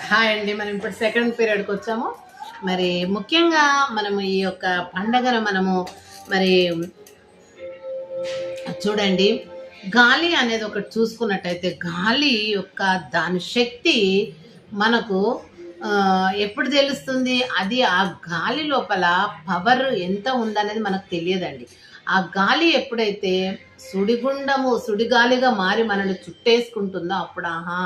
Hi అండి. మనం ఇప్పుడు సెకండ్ పీరియడ్కి వచ్చాము. మరి ముఖ్యంగా మనము ఈ యొక్క పండగను మరి చూడండి, గాలి అనేది ఒకటి చూసుకున్నట్టయితే గాలి యొక్క దాని శక్తి మనకు ఎప్పుడు తెలుస్తుంది? అది ఆ గాలి లోపల పవర్ ఎంత ఉందనేది మనకు తెలియదండి. ఆ గాలి ఎప్పుడైతే సుడిగాలిగా మారి మనల్ని చుట్టేసుకుంటుందో అప్పుడు ఆహా,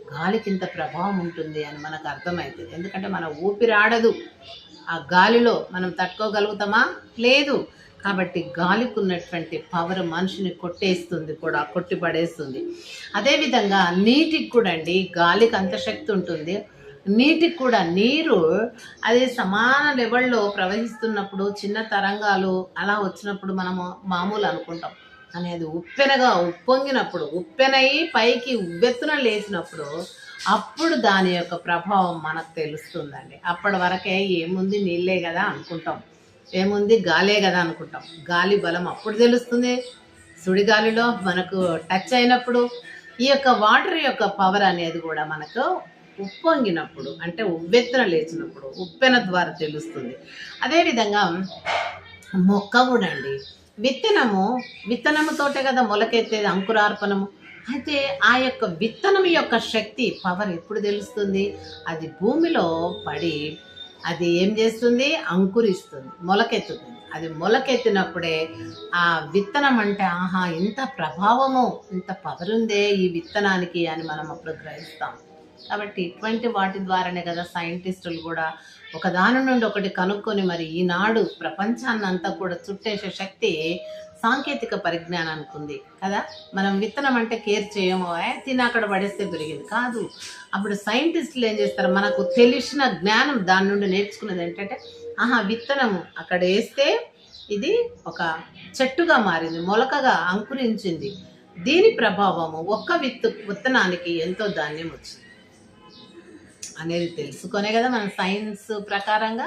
గాలికి ఇంత ప్రభావం ఉంటుంది అని మనకు అర్థమవుతుంది. ఎందుకంటే మన ఊపిరాడదు ఆ గాలిలో, మనం తట్టుకోగలుగుతామా? లేదు. కాబట్టి గాలికి ఉన్నటువంటి పవర్ మనిషిని కొట్టేస్తుంది, కూడా కొట్టి పడేస్తుంది. అదేవిధంగా నీటికి కూడా అండి, గాలికి అంత శక్తి ఉంటుంది. నీటికి కూడా నీరు అది సమాన లెవెల్లో ప్రవహిస్తున్నప్పుడు చిన్న తరంగాలు అలా వచ్చినప్పుడు మనము మామూలు అనుకుంటాం. కానీ అది ఉప్పొంగినప్పుడు, ఉప్పెనయి పైకి ఉవ్వెత్తున లేచినప్పుడు అప్పుడు దాని యొక్క ప్రభావం మనకు తెలుస్తుందండి. అప్పటి వరకే ఏముంది, నీళ్ళే కదా అనుకుంటాం, ఏముంది గాలే కదా అనుకుంటాం. గాలి బలం అప్పుడు తెలుస్తుంది. సుడిగాలిలో మనకు టచ్ అయినప్పుడు ఈ యొక్క వాటర్ యొక్క పవర్ అనేది కూడా మనకు ఉప్పొంగినప్పుడు, అంటే ఉవ్వెత్తున లేచినప్పుడు, ఉప్పెన ద్వారా తెలుస్తుంది. అదేవిధంగా మొక్క కూడా అండి, విత్తనముతోటే కదా మొలకెత్తేది, అంకురార్పణము. అయితే ఆ యొక్క విత్తనం యొక్క శక్తి పవర్ ఎప్పుడు తెలుస్తుంది? అది భూమిలో పడి అది ఏం చేస్తుంది? అంకురిస్తుంది, మొలకెత్తుతుంది. అది మొలకెత్తినప్పుడే ఆ విత్తనం అంటే ఆహా, ఇంత ప్రభావము, ఇంత పవర్ ఉందే ఈ విత్తనానికి అని మనం అప్పుడు గ్రహిస్తాం. కాబట్టి ఇటువంటి వాటి ద్వారానే కదా సైంటిస్టులు కూడా ఒకదాని నుండి ఒకటి కనుక్కొని మరి ఈనాడు ప్రపంచాన్ని అంతా కూడా చుట్టేసే శక్తి సాంకేతిక పరిజ్ఞానానికి ఉంది కదా. మనం విత్తనం అంటే కేర్ చేయము, తిని అక్కడ పడేస్తే పెరిగింది కాదు. అప్పుడు సైంటిస్టులు ఏం చేస్తారు? మనకు తెలిసిన జ్ఞానం దాని నుండి నేర్చుకున్నది ఏంటంటే ఆహా, విత్తనము అక్కడ వేస్తే ఇది ఒక చెట్టుగా మారింది, మొలకగా అంకురించింది. దీని ప్రభావము ఒక్క విత్తనానికి ఎంతో ధాన్యం వచ్చింది అనేది తెలుసుకొనే కదా మనం సైన్స్ ప్రకారంగా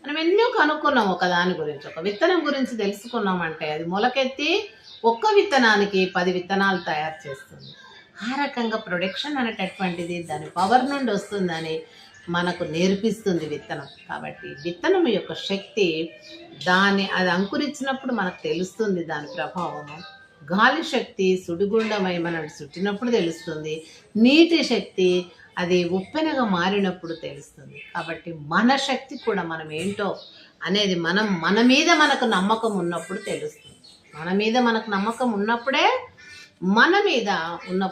మనం ఎన్నో కనుక్కున్నాం. ఒక దాని గురించి, ఒక విత్తనం గురించి తెలుసుకున్నామంటే అది మొలకెత్తి ఒక్క విత్తనానికి 10 విత్తనాలు తయారు చేస్తుంది. ఆ రకంగా ప్రొడక్షన్ అనేటటువంటిది దాని పవర్ నుండి వస్తుందని మనకు నేర్పిస్తుంది విత్తనం. కాబట్టి విత్తనం యొక్క శక్తి అది అంకురించినప్పుడు మనకు తెలుస్తుంది దాని ప్రభావము. గాలి శక్తి సుడిగుండమై మనల్ని చుట్టినప్పుడు తెలుస్తుంది. నీటి శక్తి అది ఉప్పెనగా మారినప్పుడు తెలుస్తుంది. కాబట్టి మన శక్తి కూడా మనం ఏంటో అనేది మన మీద మనకు నమ్మకం ఉన్నప్పుడు తెలుస్తుంది. మన మీద మనకు నమ్మకం ఉన్నప్పుడే మన మీద ఉన్న